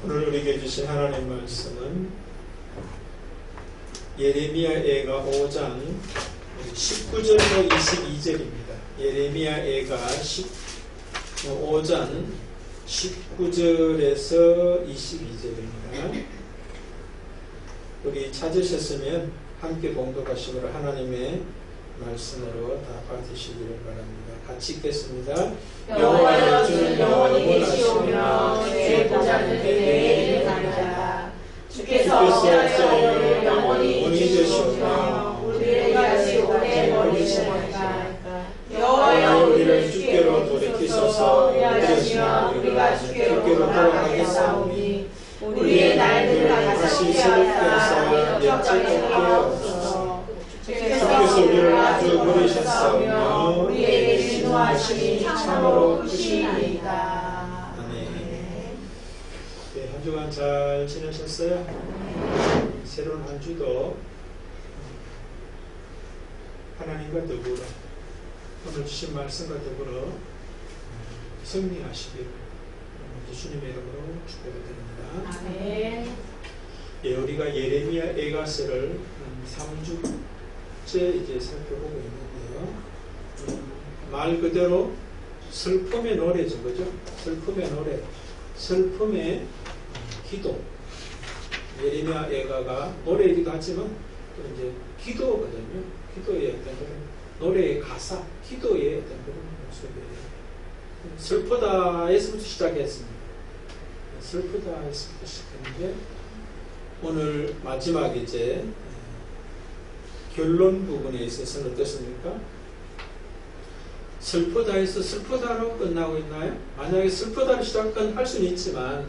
오늘 우리에게 주신 하나님 말씀은 예레미야애가 5장 19절로 22절입니다. 예레미야애가 5장 19절에서 22절입니다. 우리 찾으셨으면 함께 봉독하시므로 하나님의 말씀으로 다 받으시기를 바랍니다. 같이 읽겠습니다. 여호와여 주는 영원히 계시오며 주의 보좌는 대대에 이르나이다. 주께서 어찌하여 영원히 계시오며 우리를 다시 오래 버리시나이까. 여호와여 우리를 주께로 돌이키소서. 그리하시면 우리가 주께로 돌아가겠사오니 우리의 날들을 다시 새롭게 하사 영적하게 하옵소서. 주께서 우리를 아주 버리셨사오며 우리에게 진노하심이 참으로 크시나이다. 아멘. 한 주간 잘 지내셨어요? 새로운 한 주도 하나님과 더불어 오늘 주신 말씀과 더불어 승리하시기를 주님의 이름으로 축복드립니다. 아멘. 우리가 예레미야 애가서를 3주째 이제 살펴보고 있는데요. 말 그대로 슬픔의 노래죠, 그죠? 슬픔의 노래, 슬픔의 기도. 예레미야 애가가 노래이기도 하지만 또 이제 기도거든요. 기도의 어떤 노래의 가사, 기도의 어떤 그런 모습이에요. 슬프다에서부터 시작했습니다. 슬프다에서부터 시작했는데 오늘 마지막 이제 결론 부분에 있어서는 어떻습니까? 슬프다에서 슬프다로 끝나고 있나요? 만약에 슬프다로 시작할 수는 있지만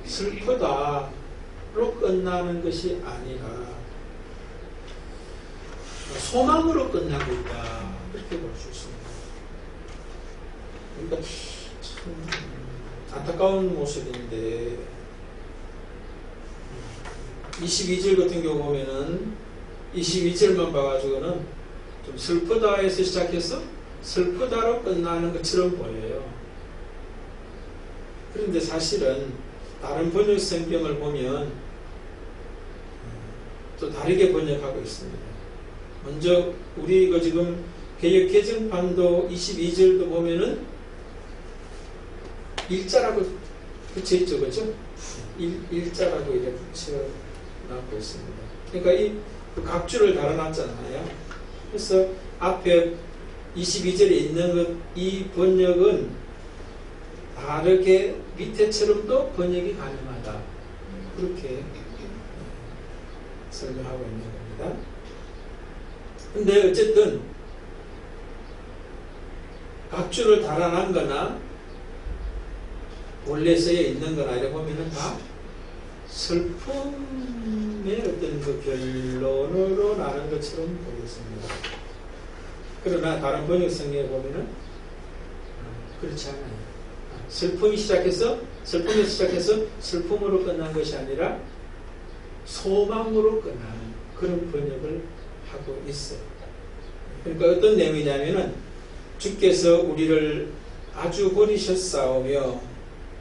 슬프다로 끝나는 것이 아니라 소망으로 끝나고 있다. 그렇게 볼 수 있습니다. 그러니까 참 안타까운 모습인데 22절 같은 경우 보면은 22절만 봐가지고는 좀 슬프다에서 시작해서 슬프다로 끝나는 것처럼 보여요. 그런데 사실은 다른 번역 성경을 보면 또 다르게 번역하고 있습니다. 먼저 우리 이거 지금 개역 개정판도 22절도 보면은 일자라고 붙여있죠, 그렇죠? 일자라고 이렇게 붙여놨고 있습니다. 그러니까 이 각주를 달아놨잖아요. 그래서 앞에 22절에 있는 것, 이 번역은 다르게 밑에처럼도 번역이 가능하다. 그렇게 설명하고 있는 겁니다. 근데 어쨌든 각주를 달아난 거나 원래 쓰여 있는 거나 이렇게 보면은 다 슬픔의 어떤 그 결론으로 나는 것처럼 보겠습니다. 그러나 다른 번역 성경에 보면은 그렇지 않아요. 슬픔에서 시작해서 슬픔으로 끝난 것이 아니라 소망으로 끝나는 그런 번역을 하고 있어요. 그러니까 어떤 내용이냐면은 주께서 우리를 아주 버리셨사오며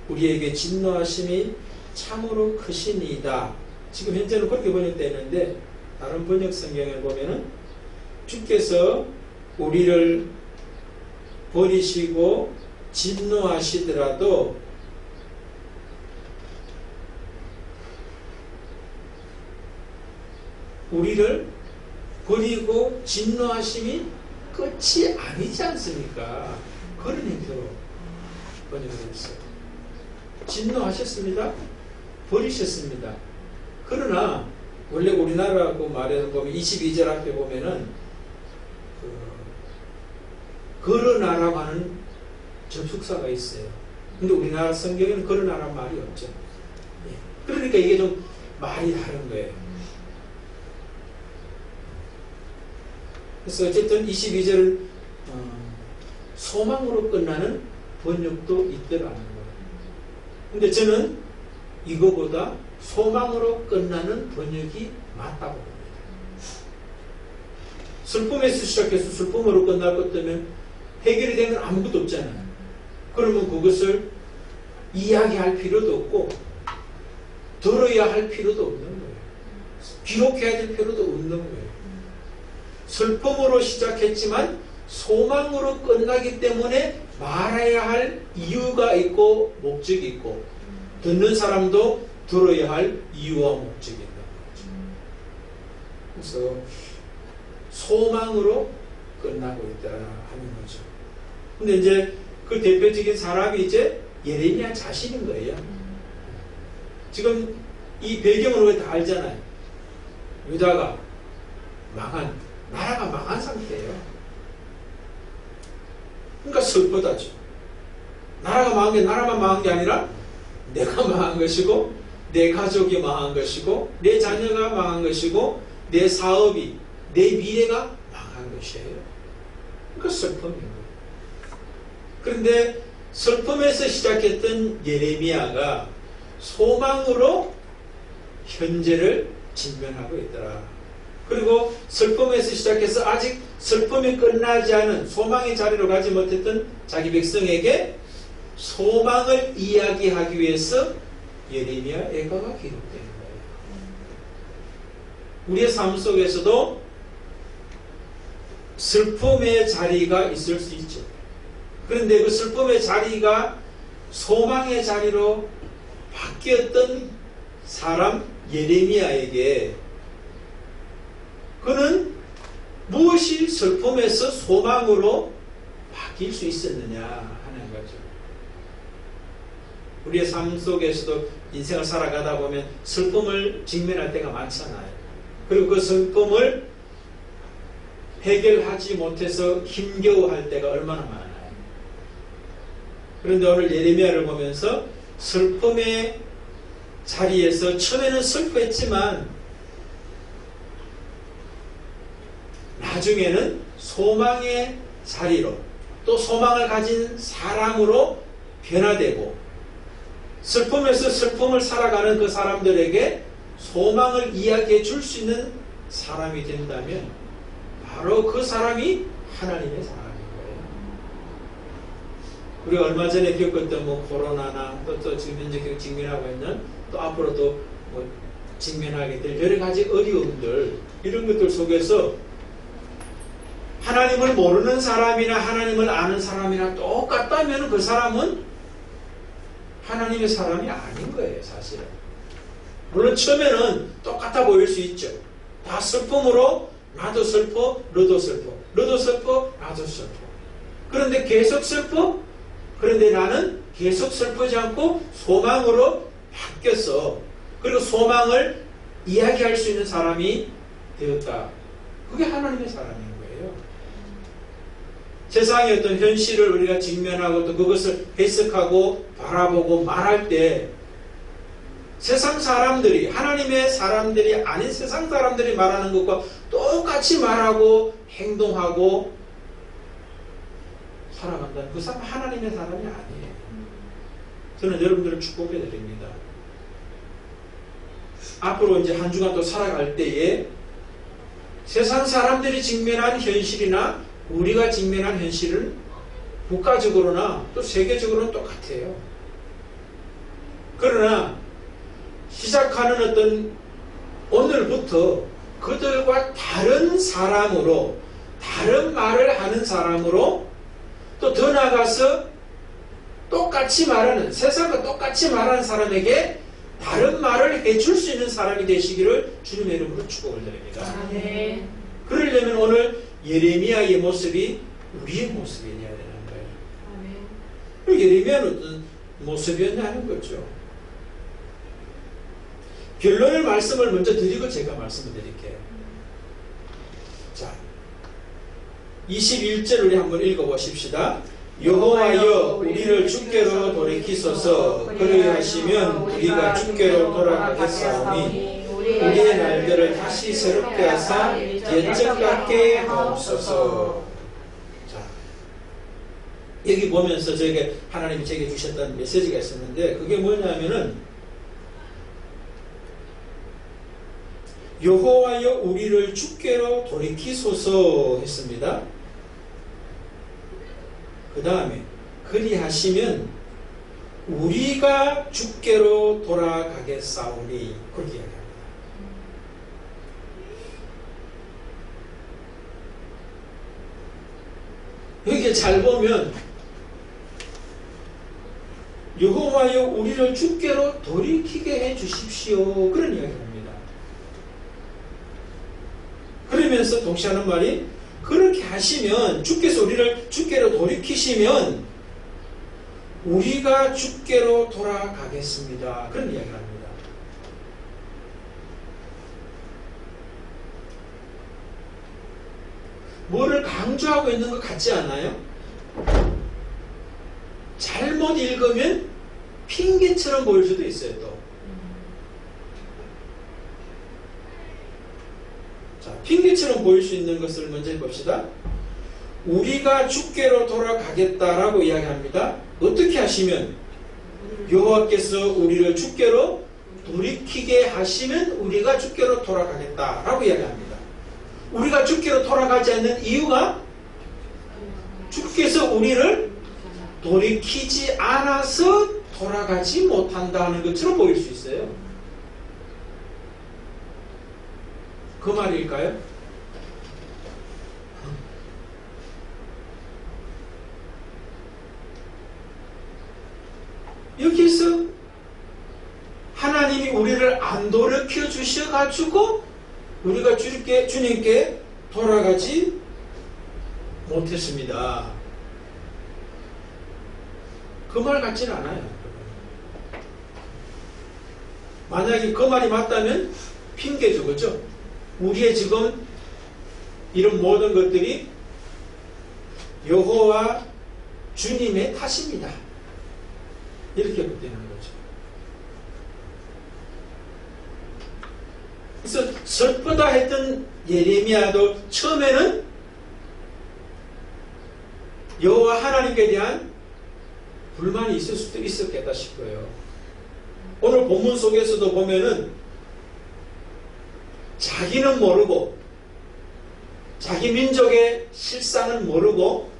우리에게 진노하심이 참으로 크시니이다. 지금 현재는 그렇게 번역되어 있는데 다른 번역 성경에 보면은 주께서 우리를 버리시고 진노하시더라도 우리를 버리고 진노하심이 끝이 아니지 않습니까? 그런 의미로 번역을 했어요. 진노하셨습니다. 버리셨습니다. 그러나 원래 우리나라고 말해서 보면 22절 앞에 보면은 그러나라고 하는 접속사가 있어요. 근데 우리나라 성경에는 그러나라는 말이 없죠. 그러니까 이게 좀 말이 다른 거예요. 그래서 어쨌든 22절을 소망으로 끝나는 번역도 있더라는 거예요. 근데 저는 이거보다 소망으로 끝나는 번역이 맞다고 봅니다. 슬픔에서 시작해서 슬픔으로 끝날 것 때문에 해결이 되는 건 아무것도 없잖아요. 그러면 그것을 이야기할 필요도 없고 들어야 할 필요도 없는 거예요. 기록해야 될 필요도 없는 거예요. 슬픔으로 시작했지만 소망으로 끝나기 때문에 말해야 할 이유가 있고 목적이 있고 듣는 사람도 들어야 할 이유와 목적이 있는 거죠. 그래서 소망으로 끝나고 있다 하는 거죠. 근데 이제 그 대표적인 사람이 이제 예레미야 자신인 거예요. 지금 이 배경을 우리가 다 알잖아요. 유다가 나라가 망한 상태예요. 그러니까 슬프다죠. 나라가 망한 게 나라만 망한 게 아니라 내가 망한 것이고 내 가족이 망한 것이고 내 자녀가 망한 것이고 내 사업이 내 미래가 망한 것이에요. 그러니까 슬픔인 거예요. 그런데 슬픔에서 시작했던 예레미야가 소망으로 현재를 직면하고 있더라. 그리고 슬픔에서 시작해서 아직 슬픔이 끝나지 않은 소망의 자리로 가지 못했던 자기 백성에게 소망을 이야기하기 위해서 예레미야 애가가 기록되는 거예요. 우리의 삶 속에서도 슬픔의 자리가 있을 수 있죠. 그런데 그 슬픔의 자리가 소망의 자리로 바뀌었던 사람 예레미야에게 그는 무엇이 슬픔에서 소망으로 바뀔 수 있었느냐 하는 거죠. 우리의 삶 속에서도 인생을 살아가다 보면 슬픔을 직면할 때가 많잖아요. 그리고 그 슬픔을 해결하지 못해서 힘겨워할 때가 얼마나 많아요. 그런데 오늘 예레미야를 보면서 슬픔의 자리에서 처음에는 슬퍼했지만 나중에는 소망의 자리로 또 소망을 가진 사람으로 변화되고 슬픔에서 슬픔을 살아가는 그 사람들에게 소망을 이야기해 줄 수 있는 사람이 된다면 바로 그 사람이 하나님의 사람인 거예요. 우리가 얼마 전에 겪었던 코로나나 또 지금 현재 직면하고 있는 또 앞으로도 직면하게 될 여러 가지 어려움들 이런 것들 속에서 하나님을 모르는 사람이나 하나님을 아는 사람이나 똑같다면 그 사람은 하나님의 사람이 아닌 거예요, 사실은. 물론 처음에는 똑같아 보일 수 있죠. 다 슬픔으로 나도 슬퍼, 너도 슬퍼, 너도 슬퍼, 나도 슬퍼. 그런데 계속 슬퍼? 그런데 나는 계속 슬프지 않고 소망으로 바뀌었어. 그리고 소망을 이야기할 수 있는 사람이 되었다. 그게 하나님의 사람인 거예요. 세상의 어떤 현실을 우리가 직면하고 또 그것을 해석하고 바라보고 말할 때 세상 사람들이 하나님의 사람들이 아닌 세상 사람들이 말하는 것과 똑같이 말하고 행동하고 살아간다는 그 사람 하나님의 사람이 아니에요. 저는 여러분들을 축복해 드립니다. 앞으로 이제 한 주간 또 살아갈 때에 세상 사람들이 직면한 현실이나 우리가 직면한 현실은 국가적으로나 또 세계적으로는 똑같아요. 그러나 시작하는 어떤 오늘부터 그들과 다른 사람으로 다른 말을 하는 사람으로 또 더 나아가서 똑같이 말하는 세상과 똑같이 말하는 사람에게 다른 말을 해줄 수 있는 사람이 되시기를 주님의 이름으로 축복을 드립니다. 네. 그러려면 오늘 예레미야의 모습이 우리의 모습이어야 되는 거예요. 예레미야는 어떤 모습이었냐는 거죠. 결론의 말씀을 먼저 드리고 제가 말씀을 드릴게요. 자, 21절 우리 한번 읽어보십시다. 여호와여 우리를 주께로 돌이키소서 그리하시면 우리가 주께로 돌아가겠사오니 우리의 날들을 다시 새롭게 하사 옛적 같게 하옵소서. 자, 여기 보면서 저에게 하나님이 제게 주셨던 메시지가 있었는데 그게 뭐냐면은 여호와여 우리를 주께로 돌이키소서 했습니다. 그 다음에 그리하시면 우리가 주께로 돌아가겠사오니 그렇게 이야기합니다. 여기 잘 보면 여호와여 우리를 주께로 돌이키게 해 주십시오 그런 이야기입니다. 그러면서 동시에 하는 말이 그렇게 하시면 주께서 우리를 주께로 돌이키시면 우리가 주께로 돌아가겠습니다. 그런 이야기를 합니다. 뭐를 강조하고 있는 것 같지 않아요? 잘못 읽으면 핑계처럼 보일 수도 있어요. 또. 자, 핑계처럼 보일 수 있는 것을 먼저 해봅시다. 우리가 주께로 돌아가겠다라고 이야기합니다. 어떻게 하시면? 여호와께서 우리를 주께로 돌이키게 하시면 우리가 주께로 돌아가겠다라고 이야기합니다. 우리가 주께로 돌아가지 않는 이유가 주께서 우리를 돌이키지 않아서 돌아가지 못한다는 것처럼 보일 수 있어요. 그 말일까요? 여기서 하나님이 우리를 안 돌이켜 주셔가지고 우리가 주님께 돌아가지 못했습니다. 그 말 같지는 않아요. 만약에 그 말이 맞다면 핑계죠, 그렇죠? 우리의 지금 이런 모든 것들이 여호와 주님의 탓입니다. 이렇게 되는 거죠. 그래서 슬프다 했던 예레미야도 처음에는 여호와 하나님께 대한 불만이 있을 수도 있었겠다 싶어요. 오늘 본문 속에서도 보면은 자기는 모르고 자기 민족의 실상은 모르고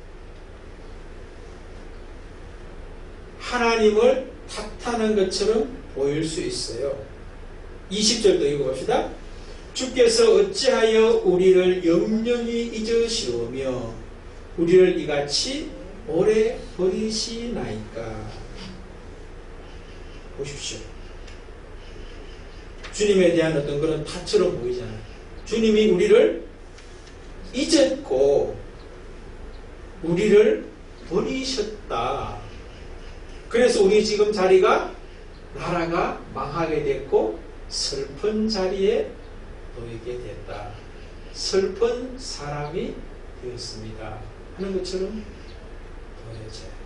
하나님을 탓하는 것처럼 보일 수 있어요. 20절도 읽어봅시다. 주께서 어찌하여 우리를 영영히 잊으시오며 우리를 이같이 오래 버리시나이까. 보십시오. 주님에 대한 어떤 그런 탓처럼 보이잖아요. 주님이 우리를 잊었고 우리를 버리셨다. 그래서 우리 지금 자리가 나라가 망하게 됐고 슬픈 자리에 놓이게 됐다. 슬픈 사람이 되었습니다. 하는 것처럼 보여져요.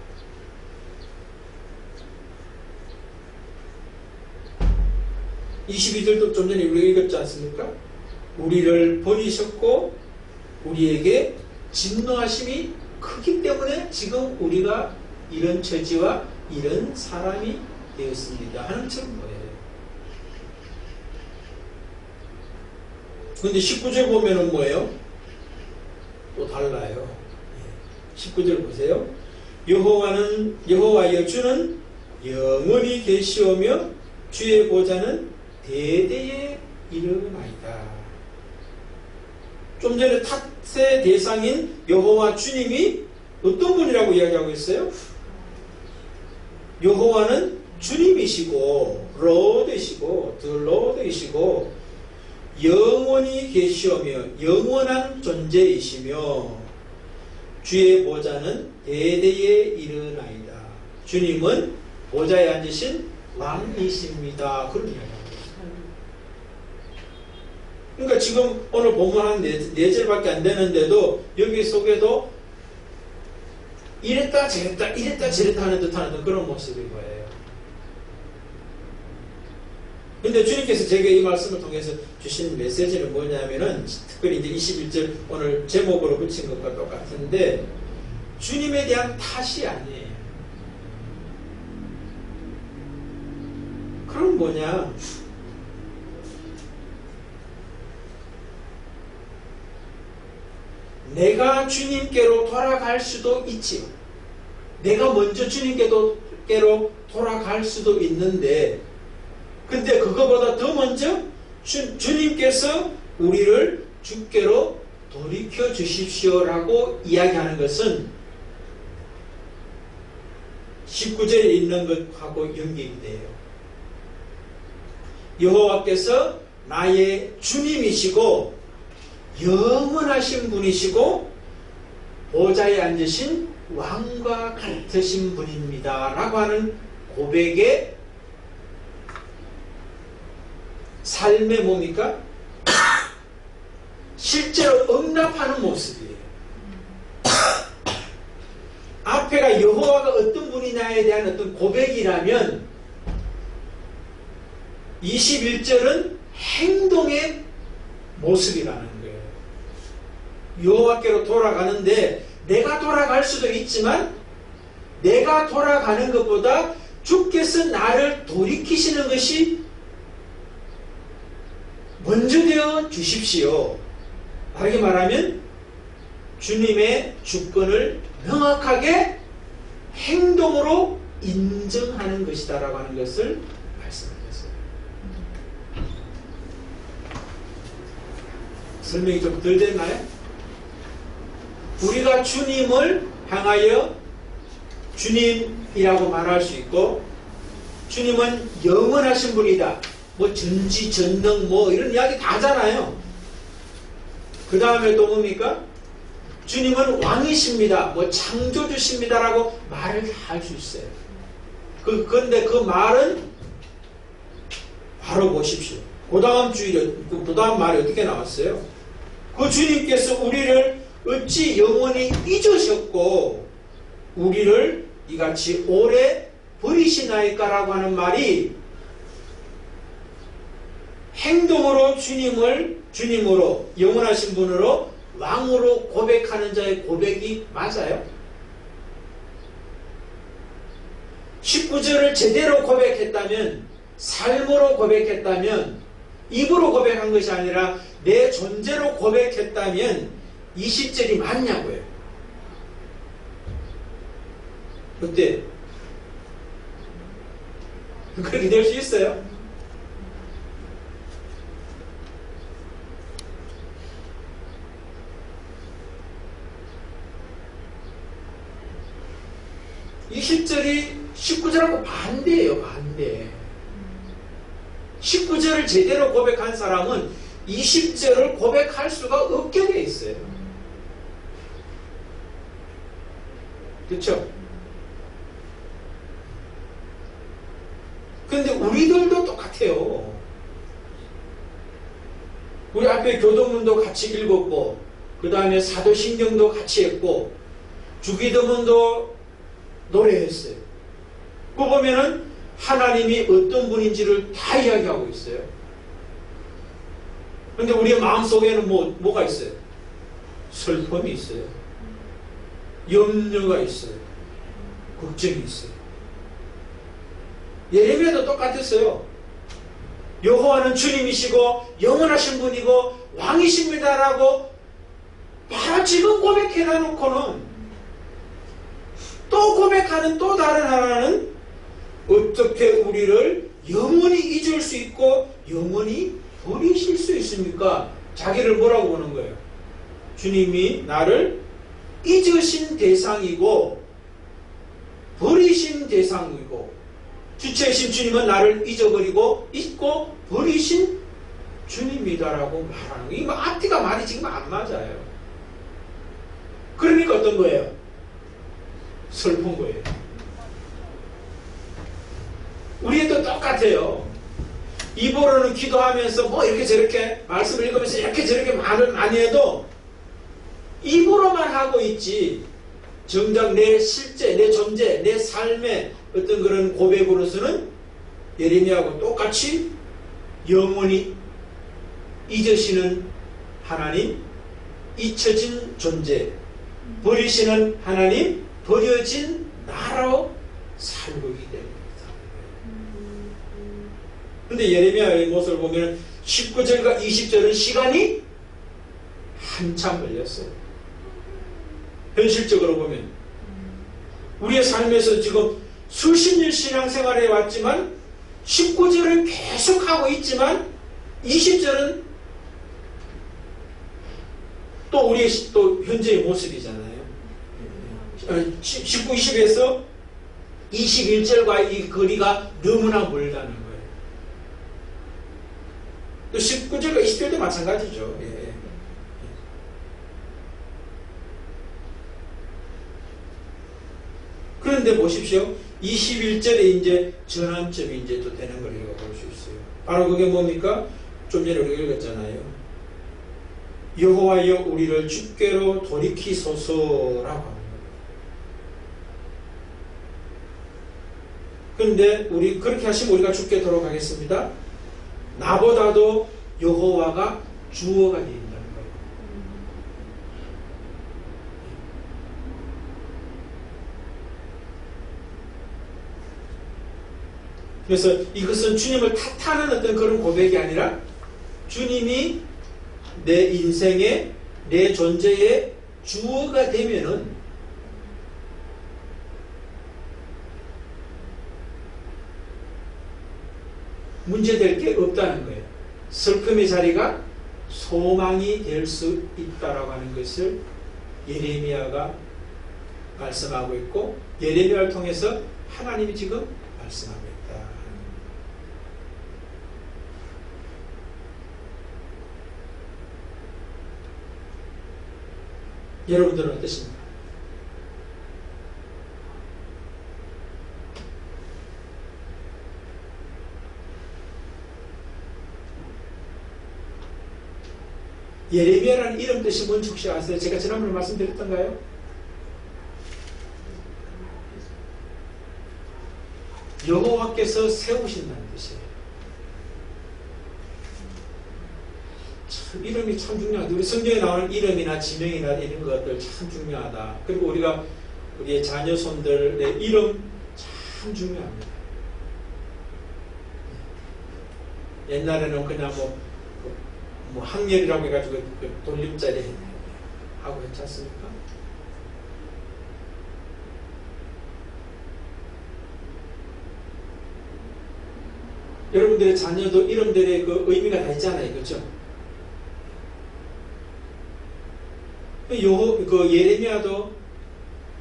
(22절도) 좀 전에 우리가 읽었지 않습니까? 우리를 버리셨고 우리에게 진노하심이 크기 때문에 지금 우리가 이런 처지와 이런 사람이 되었습니다 하는 것처럼 보여요. 그런데 19절 보면은 뭐예요? 또 달라요. 19절 보세요. 여호와여 주는 영원히 계시오며 주의 보좌는 대대에 이르나이다. 좀 전에 탓의 대상인 여호와 주님이 어떤 분이라고 이야기하고 있어요? 여호와는 주님이시고 로드이시고 더 로드이시고 영원히 계시오며 영원한 존재이시며 주의 보좌는 대대에 이르나이다. 주님은 보좌에 앉으신 왕이십니다. 그런 이야기합니다. 그러니까 지금 오늘 본문 한 4절밖에 안 되는데도 여기 속에도 이랬다 저랬다 이랬다 저랬다 하는 듯한 그런 모습인 거예요. 근데 주님께서 제게 이 말씀을 통해서 주신 메시지는 뭐냐면은 특별히 이제 21절 오늘 제목으로 붙인 것과 똑같은데 주님에 대한 탓이 아니에요. 그럼 뭐냐? 내가 주님께로 돌아갈 수도 있지요. 내가 먼저 주님께로 돌아갈 수도 있는데, 근데 그거보다 더 먼저 주님께서 우리를 주께로 돌이켜 주십시오라고 이야기하는 것은 19절에 있는 것하고 연결이 돼요. 여호와께서 나의 주님이시고 영원하신 분이시고 보좌에 앉으신 왕과 같으신 분입니다 라고 하는 고백의 삶의 뭡니까? 실제로 응답하는 모습이에요. 앞에가 여호와가 어떤 분이냐에 대한 어떤 고백이라면 21절은 행동의 모습이라는 거예요. 여호와께로 돌아가는데 내가 돌아갈 수도 있지만 내가 돌아가는 것보다 주께서 나를 돌이키시는 것이 먼저 되어 주십시오. 다르게 말하면 주님의 주권을 명확하게 행동으로 인정하는 것이다 라고 하는 것을 말씀하셨어요. 설명이 좀 덜 됐나요? 우리가 주님을 향하여 주님이라고 말할 수 있고, 주님은 영원하신 분이다, 뭐 전지전능 뭐 이런 이야기 다 하잖아요. 그 다음에 또 뭡니까? 주님은 왕이십니다, 뭐 창조주십니다라고 말을 다 할 수 있어요. 그런데 그 말은 바로 보십시오. 그 다음 주일에 그 다음 말이 어떻게 나왔어요? 그 주님께서 우리를 어찌 영원히 잊으셨고 우리를 이같이 오래 버리시나이까라고 하는 말이 행동으로 주님을 주님으로 영원하신 분으로 왕으로 고백하는 자의 고백이 맞아요? 19절을 제대로 고백했다면, 삶으로 고백했다면, 입으로 고백한 것이 아니라 내 존재로 고백했다면 20절이 맞냐고요. 어때? 그렇게 될 수 있어요? 이 10절이 19절하고 반대예요. 반대. 19절을 제대로 고백한 사람은 20절을 고백할 수가 없게 돼 있어요. 그렇죠? 그런데 우리들도 똑같아요. 우리 앞에 교도문도 같이 읽었고, 그 다음에 사도신경도 같이 했고, 주기도문도 노래했어요. 그거 보면은 하나님이 어떤 분인지를 다 이야기하고 있어요. 그런데 우리의 마음속에는 뭐가 있어요? 슬픔이 있어요. 염려가 있어요. 걱정이 있어요. 예레미야도 똑같았어요. 여호와는 주님이시고 영원하신 분이고 왕이십니다라고 바로 지금 고백해 놔놓고는 또 고백하는 또 다른 하나는 어떻게 우리를 영원히 잊을 수 있고 영원히 버리실 수 있습니까? 자기를 뭐라고 보는 거예요? 주님이 나를 잊으신 대상이고 버리신 대상이고, 주체이신 주님은 나를 잊어버리고 잊고 버리신 주님이다라고 말하는 거예요. 이거 앞뒤가 말이 지금 안 맞아요. 그러니까 어떤 거예요? 슬픈 거예요. 우리도 똑같아요. 입으로는 기도하면서 뭐 이렇게 저렇게 말씀을 읽으면서 이렇게 저렇게 말을 많이 해도 입으로만 하고 있지 정작 내 실제, 내 존재, 내 삶의 어떤 그런 고백으로서는 예레미야하고 똑같이 영원히 잊으시는 하나님, 잊혀진 존재, 버리시는 하나님, 버려진 나로 살고 있게 됩니다. 그런데 예레미야의 모습을 보면 19절과 20절은 시간이 한참 걸렸어요. 현실적으로 보면 우리의 삶에서 지금 수십 년 신앙생활에 왔지만 19절을 계속하고 있지만 20절은 또 우리의 또 현재의 모습이잖아요. 19, 20에서 21절과 이 거리가 너무나 멀다는 거예요. 또 19절과 20절도 마찬가지죠. 예. 그런데 보십시오. 21절에 이제 전환점이 이제 또 되는 걸 읽어볼 수 있어요. 바로 그게 뭡니까? 좀 전에 우리가 읽었잖아요. 여호와여 우리를 주께로 돌이키소서라고 합니다. 그런데 우리 그렇게 하시면 우리가 주께 돌아가겠습니다. 나보다도 여호와가 주어가 되어 있다는 거예요. 그래서 이것은 주님을 탓하는 어떤 그런 고백이 아니라 주님이 내 인생의 내 존재의 주어가 되면은 문제될 게 없다는 거예요. 슬픔의 자리가 소망이 될 수 있다라고 하는 것을 예레미야가 말씀하고 있고 예레미야를 통해서 하나님이 지금 말씀하고 있다. 여러분들은 어떠십니까? 예레미야라는 이름 뜻이 뭔지 혹시 아세요? 제가 지난번에 말씀드렸던가요? 여호와께서 세우신다는 뜻이에요. 참 이름이 참 중요하다. 우리 성경에 나오는 이름이나 지명이나 이런 것들 참 중요하다. 그리고 우리가 우리의 자녀 손들의 이름 참 중요합니다. 옛날에는 그냥 뭐 학렬이라고 해가지고 그 돌림자리 하고 했지 않습니까? 여러분들의 자녀도 이름들의 그 의미가 다 있잖아요. 그렇죠? 그 예레미야도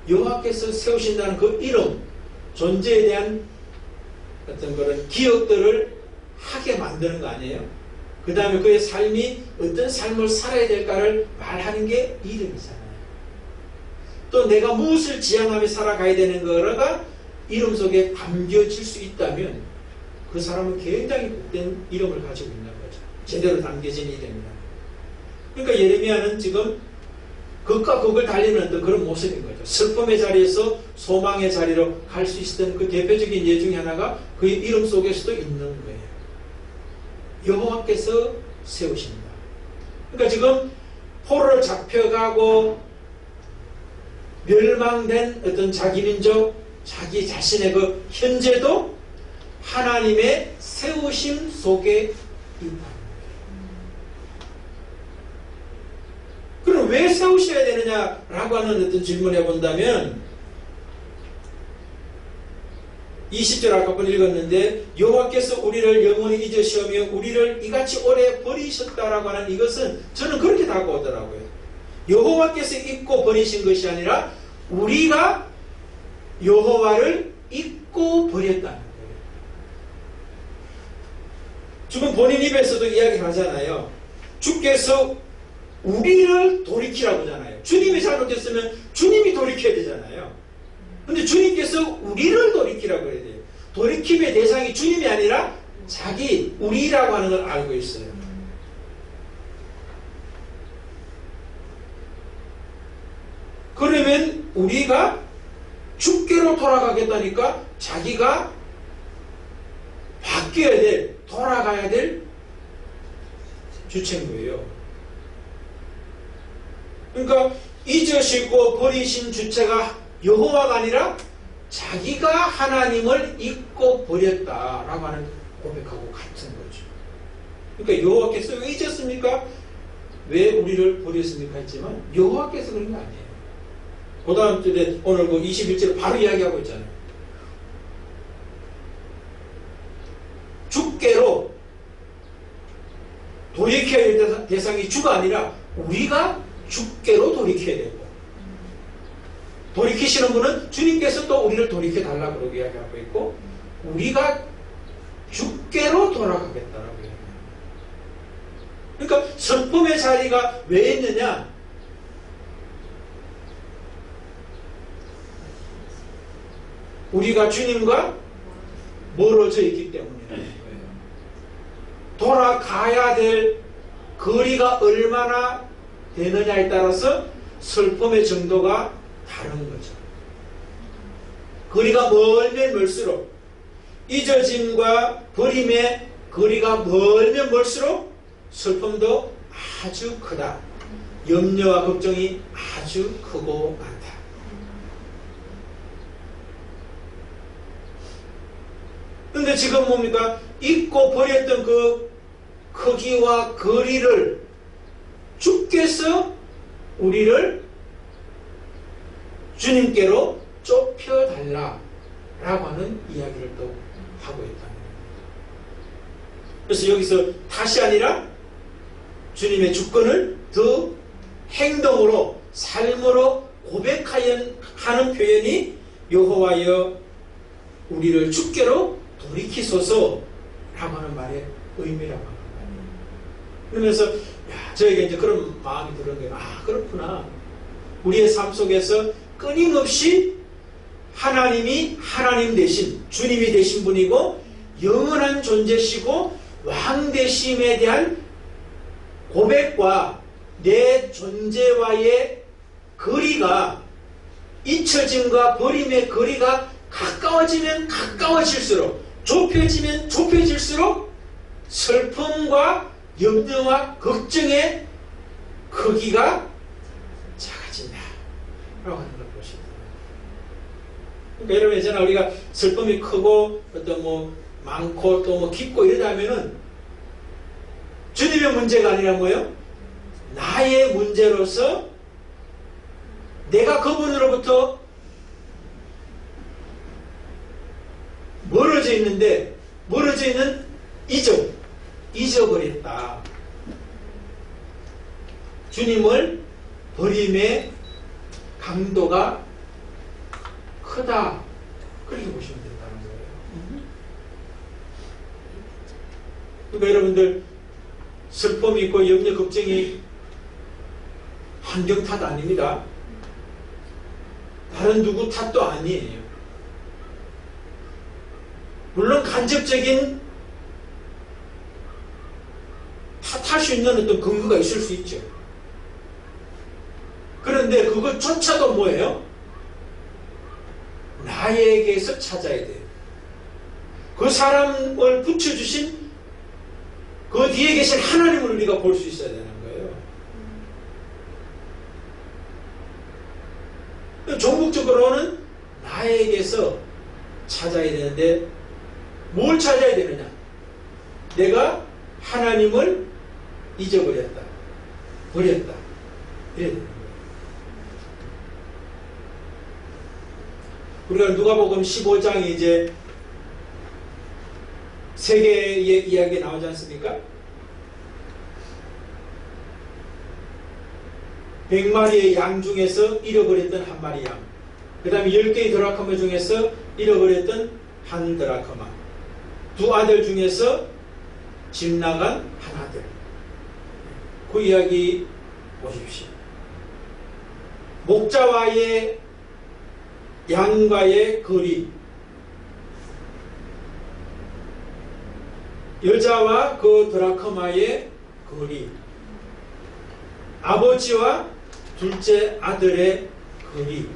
여호와께서 세우신다는 그 이름, 존재에 대한 어떤 그런 기억들을 하게 만드는 거 아니에요? 그 다음에 그의 삶이 어떤 삶을 살아야 될까를 말하는 게 이름이잖아요. 또 내가 무엇을 지향하며 살아가야 되는 거가 이름 속에 담겨질 수 있다면 그 사람은 굉장히 복된 이름을 가지고 있는 거죠. 제대로 담겨진 이름이다. 그러니까 예레미야는 지금 극과 극을 달리는 어떤 그런 모습인 거죠. 슬픔의 자리에서 소망의 자리로 갈 수 있었던 그 대표적인 예 중에 하나가 그의 이름 속에서도 있는 거예요. 여호와께서 세우신다. 그러니까 지금 포로로 잡혀가고 멸망된 어떤 자기 민족, 자기 자신의 그 현재도 하나님의 세우심 속에 있다. 그럼 왜 세우셔야 되느냐라고 하는 어떤 질문을 해본다면 20절 아까 번 읽었는데 여호와께서 우리를 영원히 잊으시오며 우리를 이같이 오래 버리셨다라고 하는 이것은 저는 그렇게 다가오더라고요. 여호와께서 잊고 버리신 것이 아니라 우리가 여호와를 잊고 버렸다는 거예요. 지금 본인 입에서도 이야기를 하잖아요. 주께서 우리를 돌이키라고 하잖아요. 주님이 잘못했으면 주님이 돌이켜야 되잖아요. 근데 주님께서 우리를 돌이키라고 해야 돼요. 돌이킴의 대상이 주님이 아니라 자기, 우리라고 하는 걸 알고 있어요. 그러면 우리가 주께로 돌아가겠다니까 자기가 바뀌어야 될, 돌아가야 될 주체인 거예요. 그러니까 잊으시고 버리신 주체가 여호와가 아니라 자기가 하나님을 잊고 버렸다라고 하는 고백하고 같은 거죠. 그러니까 여호와께서 왜 잊었습니까? 왜 우리를 버렸습니까? 했지만 여호와께서 그런 거 아니에요. 그 다음 주에 오늘 그 21절 바로 이야기하고 있잖아요. 주께로 돌이켜야 될 대상이 주가 아니라 우리가 주께로 돌이켜야 되고, 돌이키시는 분은 주님께서 또 우리를 돌이켜 달라고 그러고 이야기하고 있고, 우리가 주께로 돌아가겠다라고 이야기합니다. 그러니까 성품의 자리가 왜 있느냐? 우리가 주님과 멀어져 있기 때문이라는 거예요. 돌아가야 될 거리가 얼마나 되느냐에 따라서 슬픔의 정도가 다른 거죠. 거리가 멀면 멀수록, 잊어짐과 버림의 거리가 멀면 멀수록 슬픔도 아주 크다. 염려와 걱정이 아주 크고 많다. 근데 지금 뭡니까? 잊고 버렸던 그 크기와 거리를 주께서 우리를 주님께로 좁혀달라라고 하는 이야기를 또 하고 있다는 겁니다. 그래서 여기서 다시 아니라 주님의 주권을 더 행동으로, 삶으로 고백하는 표현이 여호와여 우리를 주께로 돌이키소서라고 하는 말의 의미라고 합니다. 그러면서 저에게 이제 그런 마음이 드는 거예요. 아, 그렇구나. 우리의 삶 속에서 끊임없이 하나님이 하나님 되신, 주님이 되신 분이고 영원한 존재시고 왕 되심에 대한 고백과 내 존재와의 거리가, 잊혀짐과 버림의 거리가 가까워지면 가까워질수록, 좁혀지면 좁혀질수록 슬픔과 염려와 걱정의 크기가 작아진다 라고 하는 걸 보십니다. 그러니까 여러분, 이제는 우리가 슬픔이 크고 어떤 많고 또 깊고 이러다면은 주님의 문제가 아니라 뭐예요? 나의 문제로서 내가 그분으로부터 멀어져 있는데, 멀어져 있는 잊어버렸다. 주님을 버림의 강도가 크다. 그렇게 보시면 된다는 거예요. 그러니까 여러분들, 슬픔이 있고 염려, 걱정이 환경 탓 아닙니다. 다른 누구 탓도 아니에요. 물론 간접적인 탓할 수 있는 어떤 근거가 있을 수 있죠. 그런데 그것조차도 뭐예요? 나에게서 찾아야 돼요. 그 사람을 붙여주신 그 뒤에 계신 하나님을 우리가 볼 수 있어야 되는 거예요. 종국적으로는 나에게서 찾아야 되는데 뭘 찾아야 되느냐? 내가 하나님을 잊어버렸다. 버렸다. 이래야 되는 거예요. 우리가 누가복음 15장에 이제 세 개의 이야기 나오지 않습니까? 100마리의 양 중에서 잃어버렸던 한 마리 양, 그 다음에 10개의 드라크마 중에서 잃어버렸던 한 드라크마, 두 아들 중에서 집 나간 한 아들. 그 이야기 보십시오. 목자와의 양과의 거리, 여자와 그 드라크마의 거리, 아버지와 둘째 아들의 거리.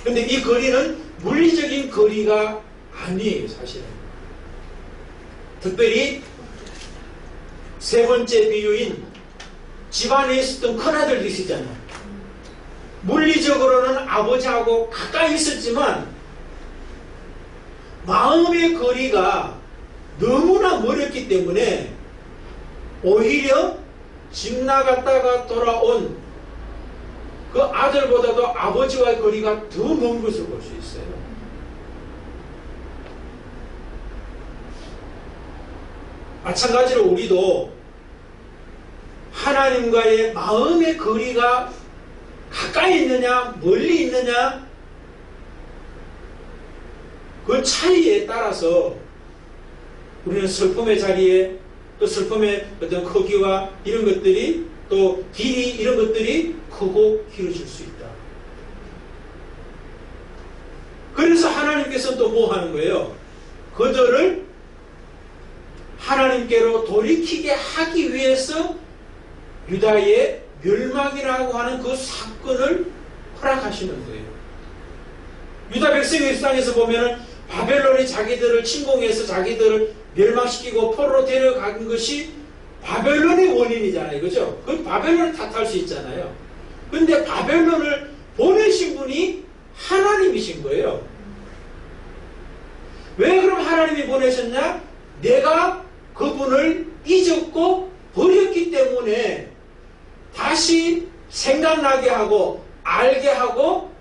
근데 이 거리는 물리적인 거리가 아니에요, 사실은. 특별히 세 번째 비유인 집안에 있었던 큰아들도 있었잖아요. 물리적으로는 아버지하고 가까이 있었지만 마음의 거리가 너무나 멀었기 때문에 오히려 집 나갔다가 돌아온 그 아들보다도 아버지와의 거리가 더 먼 것을 볼 수 있어요. 마찬가지로 우리도 하나님과의 마음의 거리가 가까이 있느냐 멀리 있느냐 그 차이에 따라서 우리는 슬픔의 자리에 또 슬픔의 어떤 크기와 이런 것들이 또 길이 이런 것들이 크고 길어질 수 있다. 그래서 하나님께서 또 뭐 하는 거예요? 그들을 하나님께로 돌이키게 하기 위해서 유다의 멸망이라고 하는 그 사건을 허락하시는 거예요. 유다 백성의 일상에서 보면은 바벨론이 자기들을 침공해서 자기들을 멸망시키고 포로로 데려간 것이 바벨론의 원인이잖아요. 그죠? 그 바벨론을 탓할 수 있잖아요. 근데 바벨론을 보내신 분이 하나님이신 거예요. 왜 그럼 하나님이 보내셨냐? 내가 그분을 잊었고 버렸기 때문에 다시 생각나게 하고 알게 하고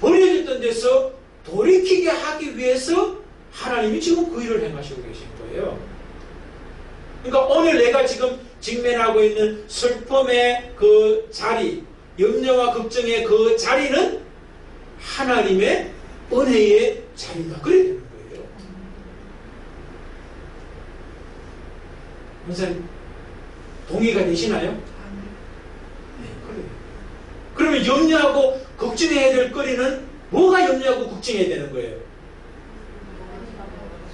버려졌던 데서 돌이키게 하기 위해서 하나님이 지금 그 일을 행하시고 계신 거예요. 그러니까 오늘 내가 지금 직면하고 있는 슬픔의 그 자리, 염려와 걱정의 그 자리는 하나님의 은혜의 자리다. 그래야 되는 거예요. 선생님, 동의가 되시나요? 네, 그래요. 그러면 염려하고 걱정해야 될 거리는 뭐가 염려하고 걱정해야 되는 거예요?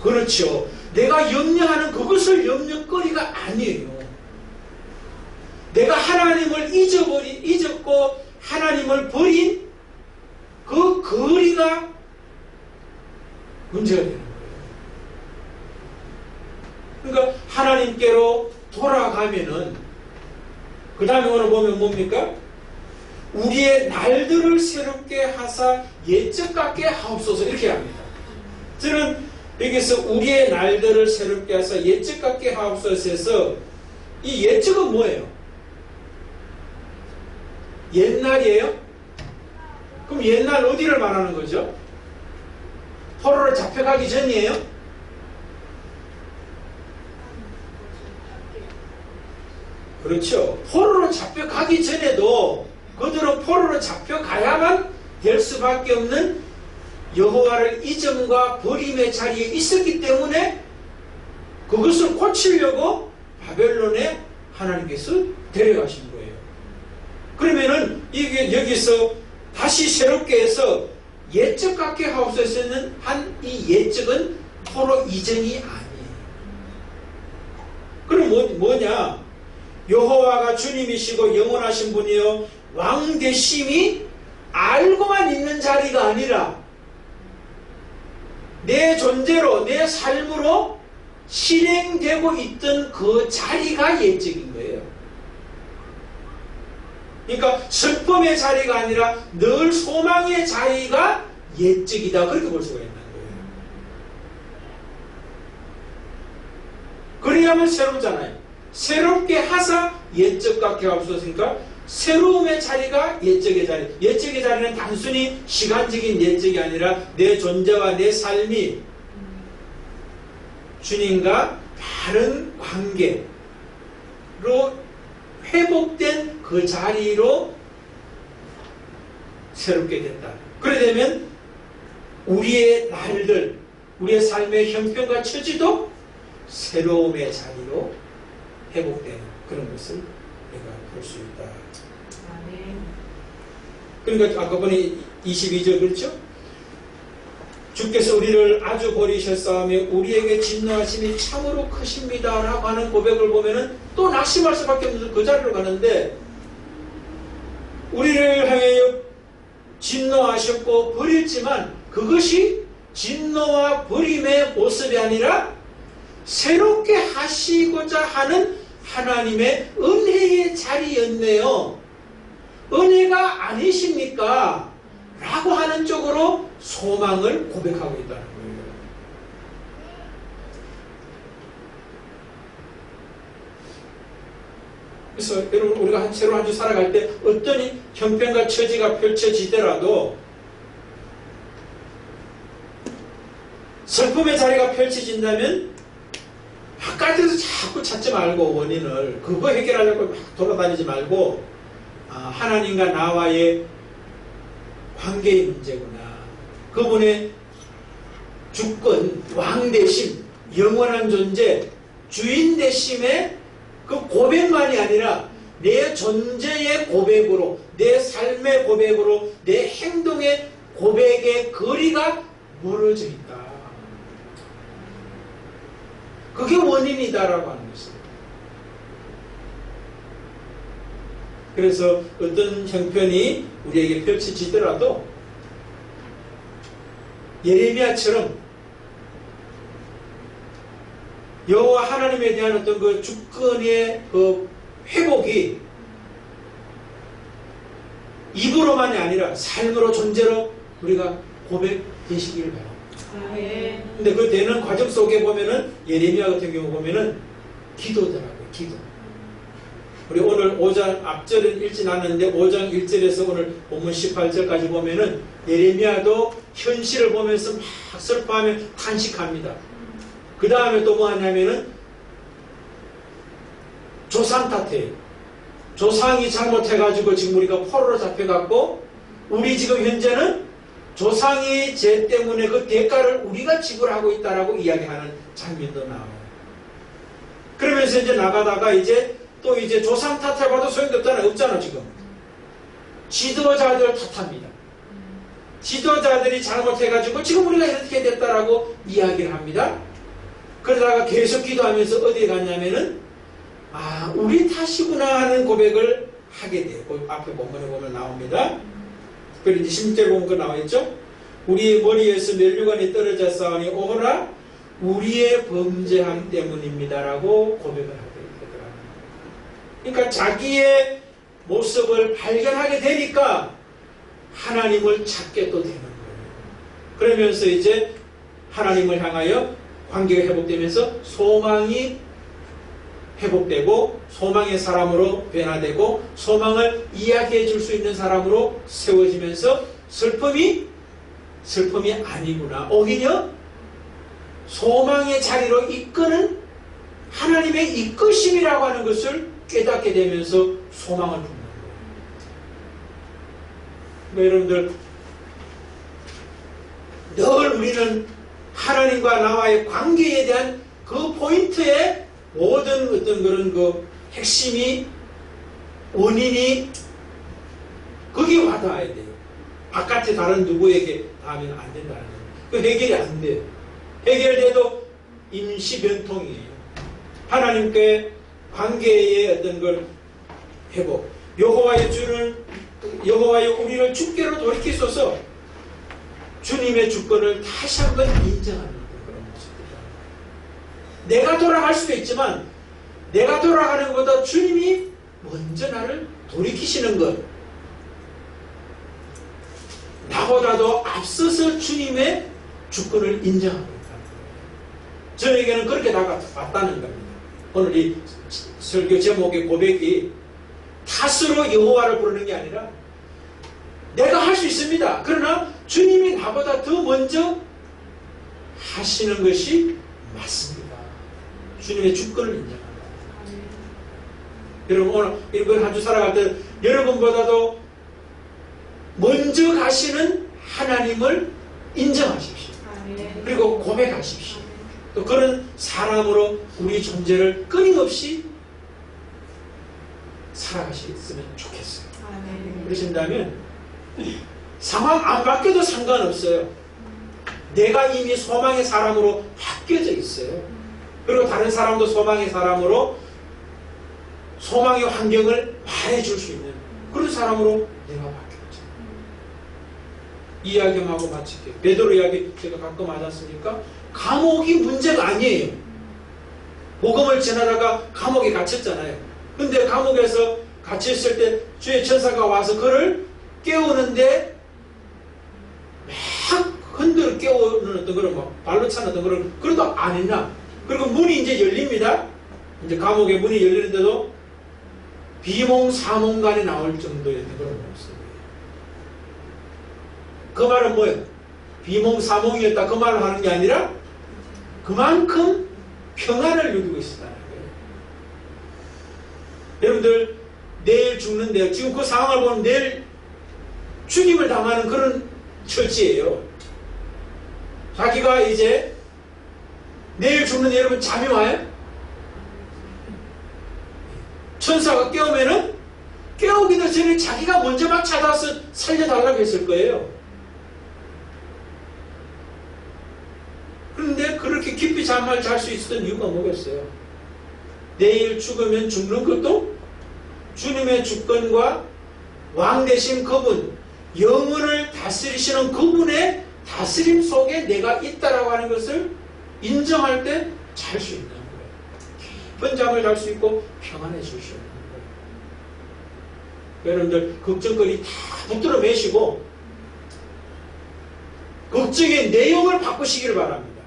그렇죠. 내가 염려하는 그것을 염려거리가 아니에요. 내가 하나님을 잊었고 하나님을 버린 그 거리가 문제가 되는 거예요. 그러니까 하나님께로 돌아가면은 그 다음에 오늘 보면 뭡니까? 우리의 날들을 새롭게 하사 옛적 같게 하옵소서 이렇게 합니다. 저는 여기서 우리의 날들을 새롭게 하사 옛적 같게 하옵소서 해서 이 옛적은 뭐예요? 옛날이에요? 그럼 옛날 어디를 말하는 거죠? 포로로 잡혀가기 전이에요? 그렇죠. 포로로 잡혀가기 전에도 그들은 포로로 잡혀가야만 될 수밖에 없는 여호와를 잊음과 버림의 자리에 있었기 때문에 그것을 고치려고 바벨론에 하나님께서 데려가신 거예요. 그러면은 이게 여기서 다시 새롭게 해서 옛적 같게 하옵소서는 한 이 옛적은 포로 이전이 아니에요. 그럼 뭐냐? 여호와가 주님이시고 영원하신 분이요 왕 되심이 알고만 있는 자리가 아니라 내 존재로 내 삶으로 실행되고 있던 그 자리가 옛적인 거예요. 그러니까 슬픔의 자리가 아니라 늘 소망의 자리가 옛적이다. 그렇게 볼 수가 있는 거예요. 그래야만 새롭잖아요. 새롭게 하사 옛적 같게 하옵소서니까 새로움의 자리가 옛적의 자리. 옛적의 자리는 단순히 시간적인 옛적이 아니라 내 존재와 내 삶이 주님과 바른 관계로 회복된 그 자리로 새롭게 된다. 그래 되면 우리의 날들, 우리의 삶의 형편과 처지도 새로움의 자리로 회복되는 그런 것을 우리가 볼 수 있다. 그러니까 아까 보니 22절 그렇죠? 주께서 우리를 아주 버리셨사오며 우리에게 진노하심이 참으로 크십니다 라고 하는 고백을 보면은 또 낙심할 수밖에 없는 그 자리로 가는데 우리를 향하여 진노하셨고 버렸지만 그것이 진노와 버림의 모습이 아니라 새롭게 하시고자 하는 하나님의 은혜의 자리였네요. 은혜가 아니십니까? 라고 하는 쪽으로 소망을 고백하고 있다는 거예요. 그래서 여러분 우리가 새로 한 주 살아갈 때 어떤 형편과 처지가 펼쳐지더라도 슬픔의 자리가 펼쳐진다면 바깥에서 자꾸 찾지 말고 원인을 그거 해결하려고 막 돌아다니지 말고 하나님과 나와의 관계의 문제구나. 그분의 주권, 왕 되심, 영원한 존재, 주인 되심의 그 고백만이 아니라 내 존재의 고백으로, 내 삶의 고백으로, 내 행동의 고백의 거리가 멀어져 있다. 그게 원인이다라고 하는 것입니다. 그래서 어떤 형편이 우리에게 펼쳐지더라도 예레미야처럼 여호와 하나님에 대한 어떤 그 주권의 그 회복이 입으로만이 아니라 삶으로 존재로 우리가 고백되시기를 바랍니다. 근데 그 되는 과정 속에 보면은 예레미야 같은 경우 보면은 기도더라고요. 기도. 우리 오늘 5장 앞절은 읽진 않았는데 5장 1절에서 오늘 본문 18절까지 보면은 예레미야도 현실을 보면서 막 슬퍼하며 탄식합니다. 그 다음에 또 뭐 하냐면은 조상 탓해요. 조상이 잘못해가지고 지금 우리가 포로로 잡혀갖고 우리 지금 현재는 조상의 죄 때문에 그 대가를 우리가 지불하고 있다라고 이야기하는 장면도 나와요. 그러면서 이제 나가다가 또 이제 조상 탓해봐도 소용없잖아요. 없잖아 지금. 지도자들 탓합니다. 지도자들이 잘못해가지고 지금 우리가 이렇게 됐다라고 이야기를 합니다. 그러다가 계속 기도하면서 어디에 갔냐면은 우리 탓이구나 하는 고백을 하게 돼요. 앞에 본문에 보면 나옵니다. 그리고 이제 10절 보면 그 나와있죠. 우리의 머리에서 면류관이 떨어져 싸우니 오호라 우리의 범죄함 때문입니다라고 고백을 하게 되더라고요. 그러니까 자기의 모습을 발견하게 되니까 하나님을 찾게 또 되는 거예요. 그러면서 이제 하나님을 향하여 관계가 회복되면서 소망이 회복되고 소망의 사람으로 변화되고 소망을 이야기해 줄 수 있는 사람으로 세워지면서 슬픔이 아니구나. 오히려 소망의 자리로 이끄는 하나님의 이끄심이라고 하는 것을 깨닫게 되면서 소망을 품는 거예요. 여러분들 늘 우리는 하나님과 나와의 관계에 대한 그 포인트에 모든 어떤 그런 그 핵심이 원인이 거기에 와닿아야 돼요. 바깥에 다른 누구에게 닿으면 안 된다는 거예요. 그 해결이 안 돼요. 해결돼도 임시 변통이에요. 하나님과의 관계의 어떤 걸 회복. 여호와여 우리를 주께로 돌이키소서. 주님의 주권을 다시 한번 인정하는 그런 모습입니다. 내가 돌아갈 수도 있지만 내가 돌아가는 것보다 주님이 먼저 나를 돌이키시는 것, 나보다도 앞서서 주님의 주권을 인정하고 있다는 거예요. 저에게는 그렇게 다가왔다는 겁니다. 오늘 이 설교 제목의 고백이 탓으로 여호와를 부르는 게 아니라 내가 할 수 있습니다. 그러나 주님이 나보다 더 먼저 하시는 것이 맞습니다. 주님의 주권을 인정합니다. 여러분 오늘 이번 한 주 살아갈 때 여러분보다도 먼저 가시는 하나님을 인정하십시오. 그리고 고백하십시오. 또 그런 사람으로 우리 존재를 끊임없이 살아가셨으면 좋겠어요. 그러신다면 상황 안 바뀌어도 상관없어요. 내가 이미 소망의 사람으로 바뀌어져 있어요. 그리고 다른 사람도 소망의 사람으로 소망의 환경을 말해줄 수 있는 그런 사람으로 내가 바뀌었죠. 이 이야기하고 마칠게요. 베드로 이야기 제가 가끔 하지 않습니까? 감옥이 문제가 아니에요. 복음을 전하다가 감옥에 갇혔잖아요. 근데 감옥에서 갇혔을 때 주의 천사가 와서 그를 깨우는데 막 흔들어 깨우는 어떤 그런 막 발로 차는 어떤 그런 그래도 안 했나? 그리고 문이 이제 열립니다. 이제 감옥의 문이 열리는데도 비몽사몽간에 나올 정도였던 그런 모습이에요. 그 말은 뭐예요? 비몽사몽이었다 그 말을 하는 게 아니라 그만큼 평안을 누리고 있다는 거예요. 여러분들 내일 죽는데 지금 그 상황을 보면 내일 죽임을 당하는 그런 처지예요. 자기가 이제 내일 죽는데 여러분 잠이 와요? 천사가 깨우면은 깨우기도 전에 자기가 먼저 막 찾아와서 살려달라고 했을 거예요. 그런데 그렇게 깊이 잠을 잘 수 있었던 이유가 뭐겠어요? 내일 죽으면 죽는 것도 주님의 주권과 왕 되신 그분, 영혼을 다스리시는 그분의 다스림 속에 내가 있다라고 하는 것을 인정할 때 잘 수 있는 거예요. 깊은 잠을 잘 수 있고 평안해질 수 있는 거예요. 여러분들 걱정거리 다 붙들어 매시고 걱정의 내용을 바꾸시기를 바랍니다.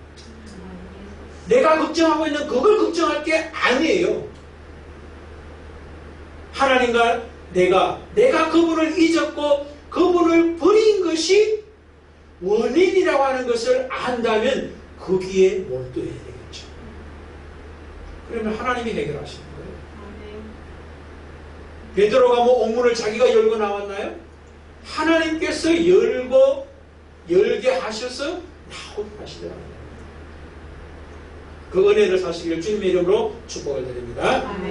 내가 걱정하고 있는 그걸 걱정할 게 아니에요. 하나님과 내가 그분을 잊었고 그분을 버린 것이 원인이라고 하는 것을 안다면 거기에 몰두해야 되겠죠. 그러면 하나님이 해결하시는 거예요. 베드로가 뭐 옥문을 자기가 열고 나왔나요? 하나님께서 열게 하셔서 나오게 하시더라고요. 그 은혜를 사시기를 주님의 이름으로 축복을 드립니다. 아멘.